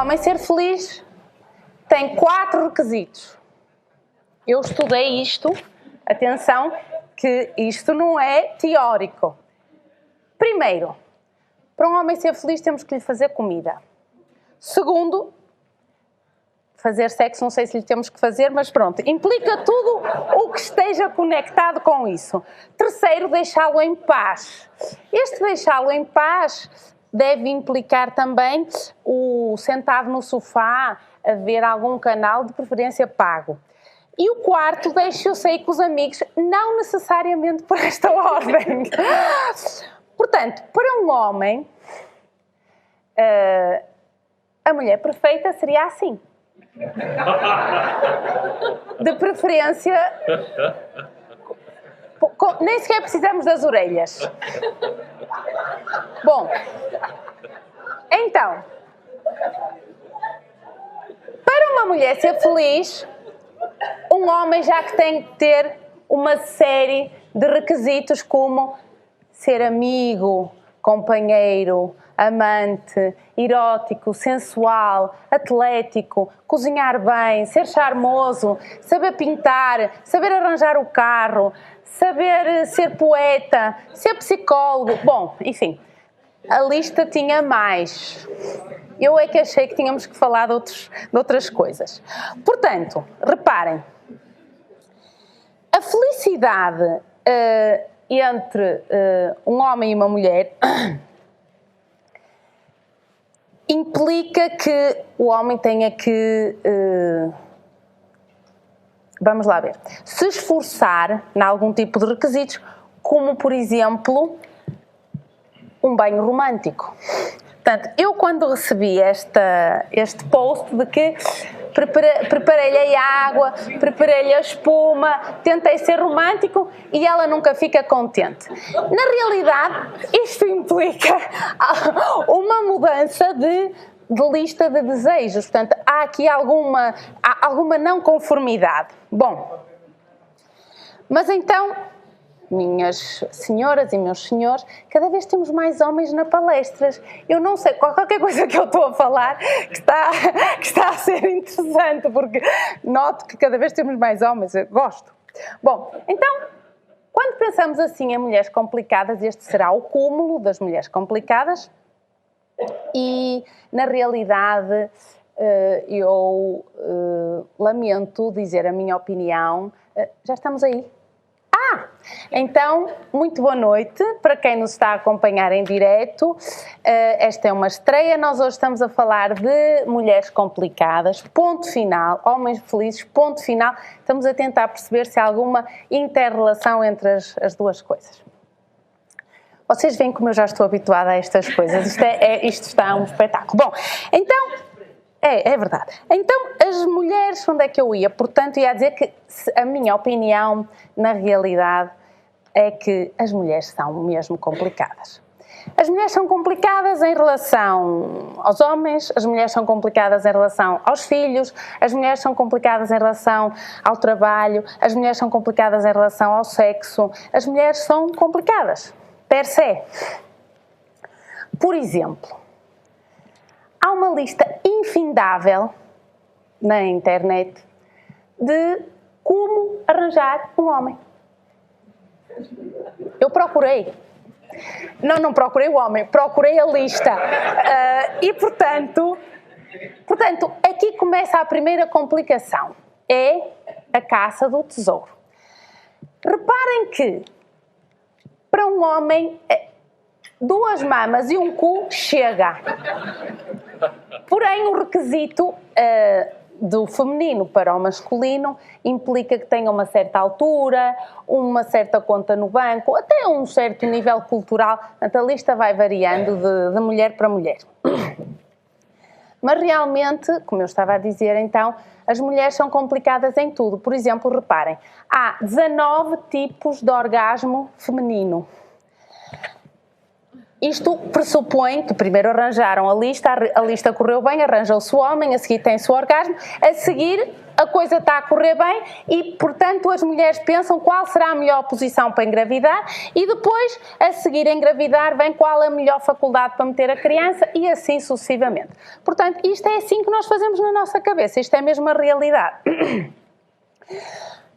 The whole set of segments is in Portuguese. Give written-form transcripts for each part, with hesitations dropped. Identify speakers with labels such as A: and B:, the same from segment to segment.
A: homem ser feliz tem 4 requisitos. Eu estudei isto, atenção, que isto não é teórico. Primeiro, para um homem ser feliz temos que lhe fazer comida. Segundo, fazer sexo, não sei se lhe temos que fazer, mas pronto, implica tudo o que esteja conectado com isso. Terceiro, deixá-lo em paz. Este deixá-lo em paz deve implicar também o sentado no sofá a ver algum canal, de preferência pago. E o quarto, deixe-o sair com os amigos, não necessariamente por esta ordem. Portanto, para um homem, a mulher perfeita seria assim. De preferência, nem sequer precisamos das orelhas. Bom, então, para uma mulher ser feliz, um homem já que tem que ter uma série de requisitos como ser amigo, companheiro, amante, erótico, sensual, atlético, cozinhar bem, ser charmoso, saber pintar, saber arranjar o carro, saber ser poeta, ser psicólogo. Bom, enfim, a lista tinha mais. Eu é que achei que tínhamos que falar de outras coisas. Portanto, reparem, a felicidade entre um homem e uma mulher implica que o homem tenha que, vamos lá ver, se esforçar em algum tipo de requisitos, como, por exemplo, um banho romântico. Portanto, eu quando recebi este post de que preparei-lhe a água, preparei-lhe a espuma, tentei ser romântico e ela nunca fica contente. Na realidade, isto implica uma mudança de lista de desejos. Portanto, há aqui alguma não conformidade. Bom, mas então, minhas senhoras e meus senhores, cada vez temos mais homens nas palestras. Eu não sei, qualquer coisa que eu estou a falar que está a ser interessante, porque noto que cada vez temos mais homens, eu gosto. Bom, então, quando pensamos assim em mulheres complicadas, este será o cúmulo das mulheres complicadas e, na realidade, eu lamento dizer a minha opinião, já estamos aí. Então, muito boa noite para quem nos está a acompanhar em direto. Esta é uma estreia, nós hoje estamos a falar de mulheres complicadas, ponto final, homens felizes, ponto final. Estamos a tentar perceber se há alguma inter-relação entre as duas coisas. Vocês veem como eu já estou habituada a estas coisas, isto está um espetáculo. Bom, então... É verdade. Então, as mulheres, onde é que eu ia? Portanto, ia dizer que a minha opinião, na realidade, é que as mulheres são mesmo complicadas. As mulheres são complicadas em relação aos homens, as mulheres são complicadas em relação aos filhos, as mulheres são complicadas em relação ao trabalho, as mulheres são complicadas em relação ao sexo, as mulheres são complicadas, per se. Por exemplo, há uma lista infindável na internet de como arranjar um homem. Eu procurei. Não procurei o homem, procurei a lista. E, portanto, aqui começa a primeira complicação. É a caça do tesouro. Reparem que, para um homem, 2 mamas e um cu chega. Porém, o requisito do feminino para o masculino implica que tenha uma certa altura, uma certa conta no banco, até um certo nível cultural. Portanto, a lista vai variando de mulher para mulher. Mas realmente, como eu estava a dizer então, as mulheres são complicadas em tudo. Por exemplo, reparem, há 19 tipos de orgasmo feminino. Isto pressupõe que primeiro arranjaram a lista correu bem, arranjam-se o homem, a seguir tem-se o orgasmo, a seguir a coisa está a correr bem e, portanto, as mulheres pensam qual será a melhor posição para engravidar e depois, a seguir a engravidar, vem qual a melhor faculdade para meter a criança e assim sucessivamente. Portanto, isto é assim que nós fazemos na nossa cabeça, isto é mesmo a realidade.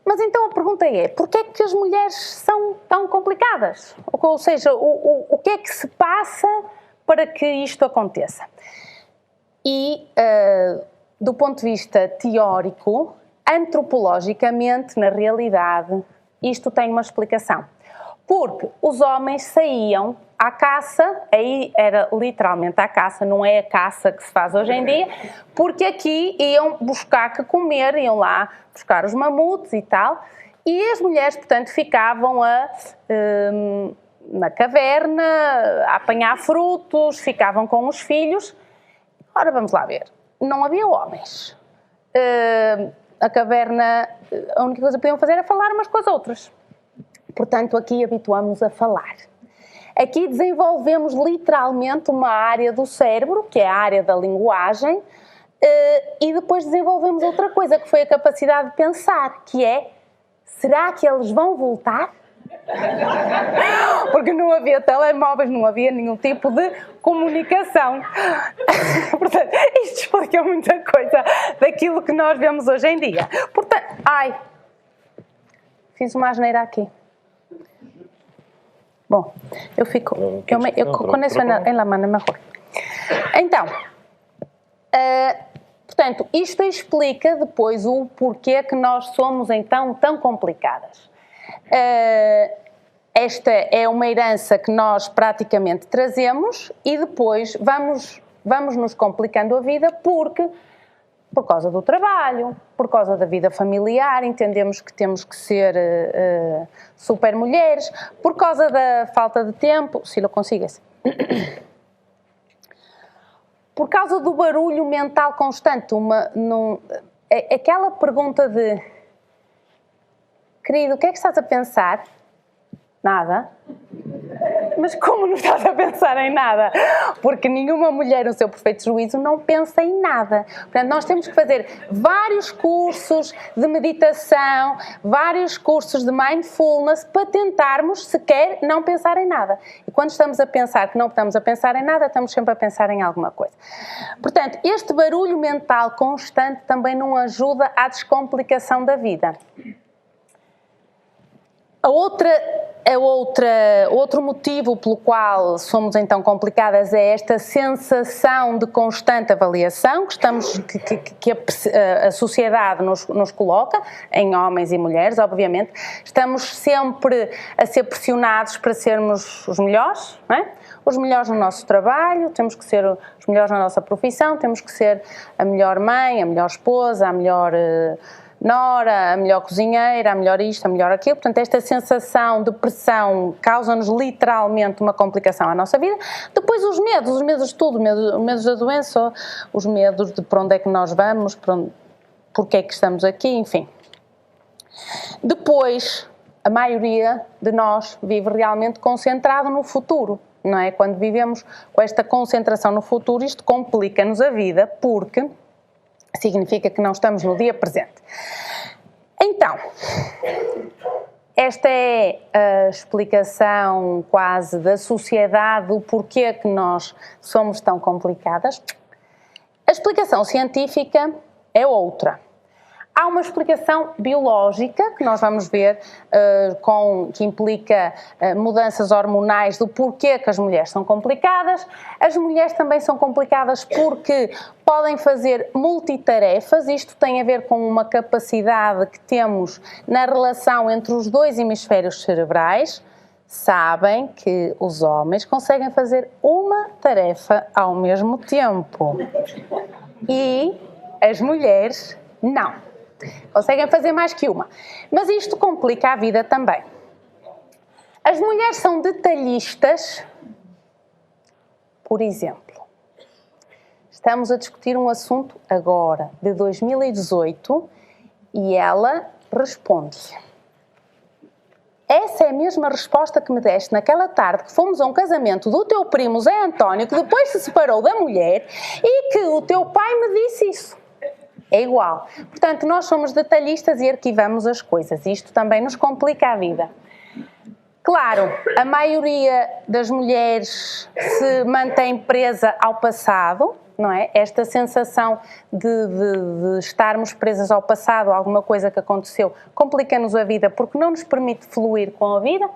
A: Mas então a pergunta é, porquê é que as mulheres são tão complicadas? Ou seja, o que é que se passa para que isto aconteça? E, do ponto de vista teórico, antropologicamente, na realidade, isto tem uma explicação. Porque os homens saíam à caça, aí era literalmente à caça, não é a caça que se faz hoje em dia, porque aqui iam buscar que comer, iam lá buscar os mamutes e tal, e as mulheres, portanto, ficavam na caverna, a apanhar frutos, ficavam com os filhos. Ora, vamos lá ver, não havia homens. A caverna, a única coisa que podiam fazer era falar umas com as outras. Portanto, aqui habituamos a falar. Aqui desenvolvemos literalmente uma área do cérebro, que é a área da linguagem, e depois desenvolvemos outra coisa, que foi a capacidade de pensar, que é, será que eles vão voltar? Porque não havia telemóveis, não havia nenhum tipo de comunicação. Portanto, isto explica muita coisa daquilo que nós vemos hoje em dia. Portanto, fiz uma asneira aqui. Bom, eu fico... con eso en la mano é melhor. Então, portanto, isto explica depois o porquê que nós somos então tão complicadas. Esta é uma herança que nós praticamente trazemos e depois vamos nos complicando a vida por causa do trabalho, por causa da vida familiar, entendemos que temos que ser super mulheres, por causa da falta de tempo, se lo consigas, por causa do barulho mental constante, aquela pergunta de, querido, o que é que estás a pensar? Nada. Mas como não estás a pensar em nada? Porque nenhuma mulher, no seu perfeito juízo, não pensa em nada. Portanto, nós temos que fazer vários cursos de meditação, vários cursos de mindfulness para tentarmos, sequer, não pensar em nada. E quando estamos a pensar que não estamos a pensar em nada, estamos sempre a pensar em alguma coisa. Portanto, este barulho mental constante também não ajuda à descomplicação da vida. Outro motivo pelo qual somos então complicadas é esta sensação de constante avaliação que a sociedade nos coloca, em homens e mulheres, obviamente. Estamos sempre a ser pressionados para sermos os melhores, não é? Os melhores no nosso trabalho, temos que ser os melhores na nossa profissão, temos que ser a melhor mãe, a melhor esposa, a melhor... nora, a melhor cozinheira, a melhor isto, a melhor aquilo. Portanto, esta sensação de pressão causa-nos literalmente uma complicação à nossa vida. Depois os medos de tudo, os medos da doença, os medos de para onde é que nós vamos, porque é que estamos aqui, enfim. Depois, a maioria de nós vive realmente concentrado no futuro, não é? Quando vivemos com esta concentração no futuro, isto complica-nos a vida, porque... significa que não estamos no dia presente. Então, esta é a explicação quase da sociedade do porquê que nós somos tão complicadas. A explicação científica é outra. Há uma explicação biológica que nós vamos ver, que implica mudanças hormonais do porquê que as mulheres são complicadas. As mulheres também são complicadas porque podem fazer multitarefas. Isto tem a ver com uma capacidade que temos na relação entre os dois hemisférios cerebrais. Sabem que os homens conseguem fazer uma tarefa ao mesmo tempo e as mulheres não. Conseguem fazer mais que uma. Mas isto complica a vida também. As mulheres são detalhistas. Por exemplo, estamos a discutir um assunto agora, de 2018, e ela responde. essa é a mesma resposta que me deste naquela tarde que fomos a um casamento do teu primo Zé António, que depois se separou da mulher, e que o teu pai me disse isso. É igual. Portanto, nós somos detalhistas e arquivamos as coisas. Isto também nos complica a vida. Claro, a maioria das mulheres se mantém presa ao passado, não é? Esta sensação de estarmos presas ao passado, alguma coisa que aconteceu, complica-nos a vida porque não nos permite fluir com a vida.